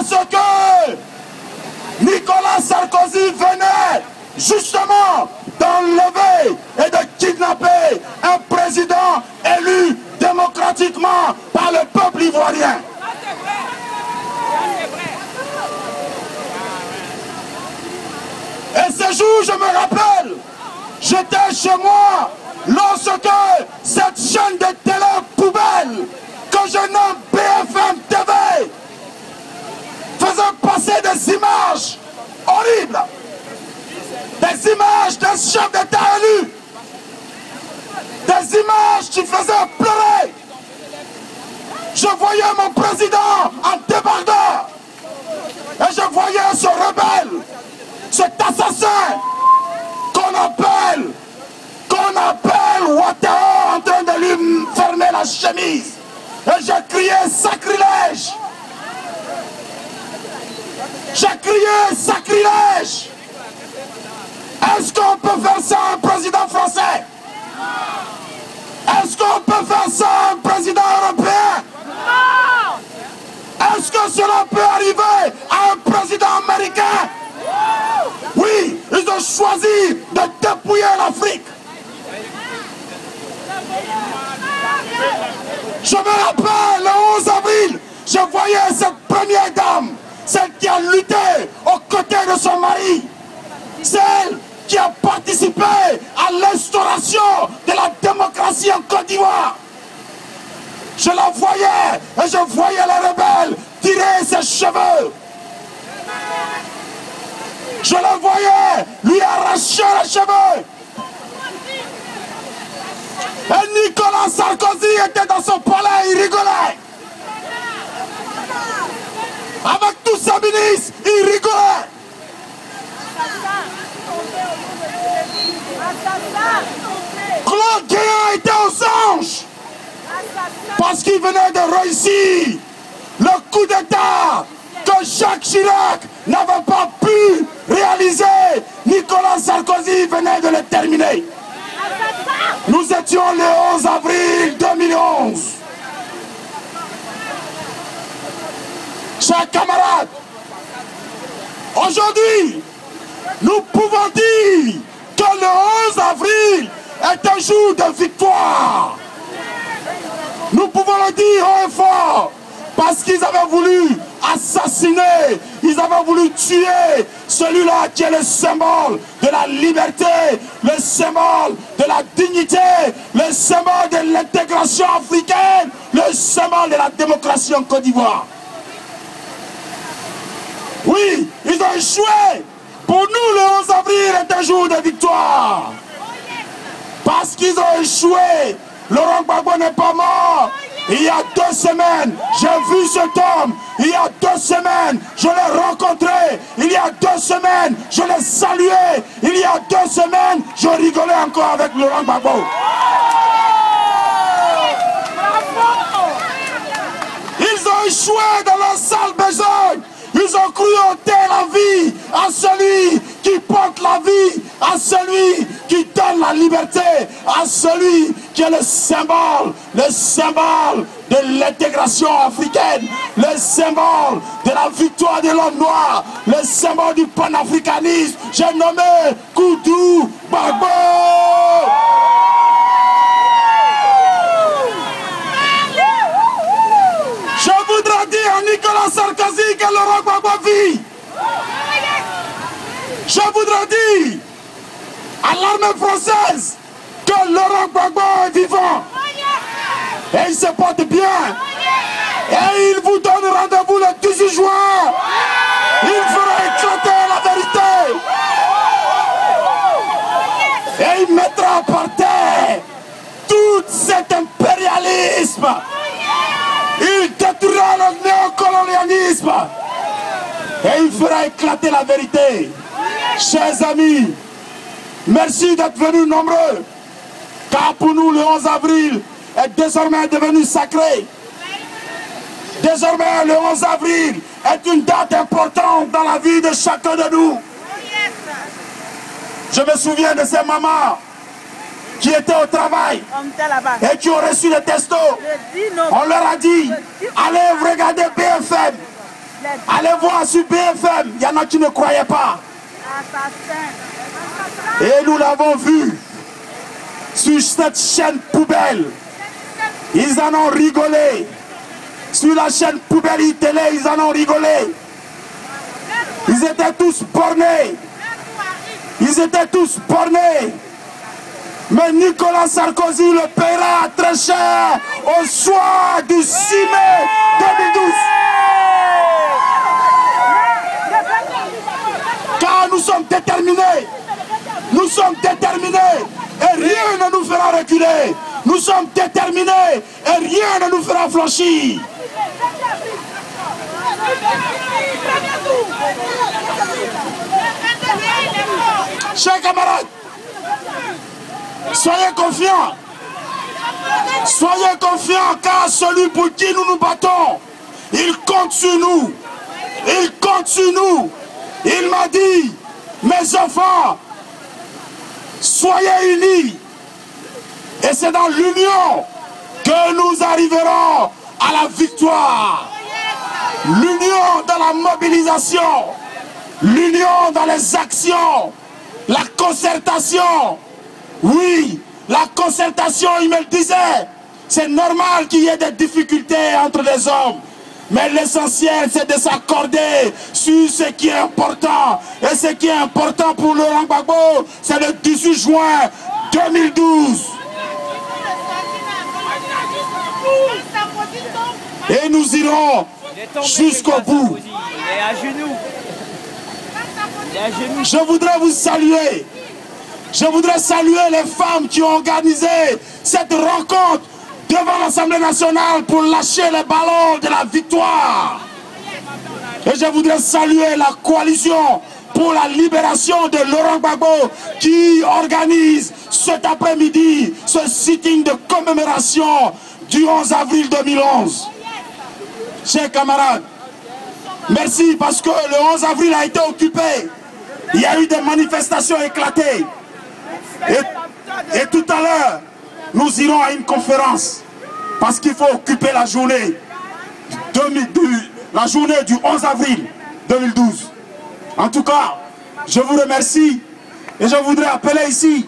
parce que Nicolas Sarkozy venait justement d'enlever et de kidnapper un président élu démocratiquement par le peuple ivoirien. Et ce jour, je me rappelle, j'étais chez moi lorsque cette chaîne de télé poubelle que je nomme BFM TV faisait passer des images horribles, des images d'un chef d'État élu, des images qui faisaient pleurer. Je voyais mon président en débardeur et je voyais ce rebelle, cet assassin qu'on appelle Ouattara en train de lui fermer la chemise. Et j'ai crié sacrilège. J'ai crié sacrilège. Est-ce qu'on peut faire ça à un président français? Est-ce qu'on peut faire ça à un président européen? Est-ce que cela peut arriver à un président américain? Oui, ils ont choisi de dépouiller l'Afrique. Je me rappelle, le 11 avril, je voyais cette première dame, celle qui a lutté aux côtés de son mari, celle qui a participé à l'instauration de la démocratie en Côte d'Ivoire. Je la voyais et je voyais les rebelles tirer ses cheveux. Je la voyais lui arracher les cheveux. Et Nicolas Sarkozy était dans son palais, il rigolait. Avec tous ses ministres, il rigolait. Claude Guéant était aux anges parce qu'il venait de réussir le coup d'État que Jacques Chirac n'avait pas pu réaliser. Nicolas Sarkozy venait de le terminer. Nous étions le 11 avril 2011. Chers camarades, aujourd'hui, nous pouvons dire que le 11 avril est un jour de victoire. Nous pouvons le dire haut et fort parce qu'ils avaient voulu assassiner, ils avaient voulu tuer celui-là qui est le symbole de la liberté, le symbole de la dignité, le symbole de l'intégration africaine, le symbole de la démocratie en Côte d'Ivoire. Oui, ils ont échoué. Pour nous, le 11 avril est un jour de victoire. Parce qu'ils ont échoué. Laurent Gbagbo n'est pas mort. Il y a 2 semaines, j'ai vu cet homme. Il y a 2 semaines, je l'ai rencontré. Il y a 2 semaines, je l'ai salué. Il y a 2 semaines, je rigolais encore avec Laurent Gbagbo. Ils ont échoué dans leur sale besogne. Ils ont cru ôter la vie à celui qui porte la vie, à celui qui donne la liberté, à celui qui est le symbole de l'intégration africaine, le symbole de la victoire de l'homme noir, le symbole du panafricanisme. J'ai nommé Koudou Gbagbo. Je voudrais dire à Nicolas Sarkozy que Laurent Gbagbo vit. Je voudrais dire à l'armée française que Laurent Gbagbo est vivant. Et il se porte bien. Et il vous donne rendez-vous le 18 juin. Il fera éclater la vérité. Et il mettra par terre tout cet impérialisme. Il détruira le néocolonialisme. Et il fera éclater la vérité. Chers amis, merci d'être venus nombreux. Car pour nous, le 11 avril est désormais devenu sacré. Désormais, le 11 avril est une date importante dans la vie de chacun de nous. Je me souviens de ces mamans qui étaient au travail et qui ont reçu des textos. On leur a dit, allez regarder BFM. Allez voir sur BFM, il y en a qui ne croyaient pas. Et nous l'avons vu sur cette chaîne poubelle. Ils en ont rigolé. Sur la chaîne Poubelle Télé, ils en ont rigolé. Ils étaient tous bornés. Ils étaient tous bornés. Mais Nicolas Sarkozy le paiera très cher au soir du 6 mai 2012. Car nous sommes déterminés. Nous sommes déterminés. Et rien ne nous fera reculer. Nous sommes déterminés. Et rien ne nous fera flanchir. Chers camarades, soyez confiants. Soyez confiants car celui pour qui nous nous battons, il compte sur nous. Il compte sur nous. Il m'a dit, mes enfants, soyez unis. Et c'est dans l'union que nous arriverons à la victoire. L'union dans la mobilisation, l'union dans les actions, la concertation. Oui, la concertation, il me le disait, c'est normal qu'il y ait des difficultés entre les hommes. Mais l'essentiel, c'est de s'accorder sur ce qui est important. Et ce qui est important pour Laurent Gbagbo, c'est le 18 juin 2012. Et nous irons jusqu'au bout. Je voudrais vous saluer. Je voudrais saluer les femmes qui ont organisé cette rencontre devant l'Assemblée nationale pour lâcher les ballons de la victoire. Et je voudrais saluer la coalition pour la libération de Laurent Gbagbo qui organise cet après-midi ce sitting de commémoration du 11 avril 2011. Chers camarades, merci parce que le 11 avril a été occupé. Il y a eu des manifestations éclatées. Et tout à l'heure, nous irons à une conférence parce qu'il faut occuper la journée du 11 avril 2012. En tout cas, je vous remercie et je voudrais appeler ici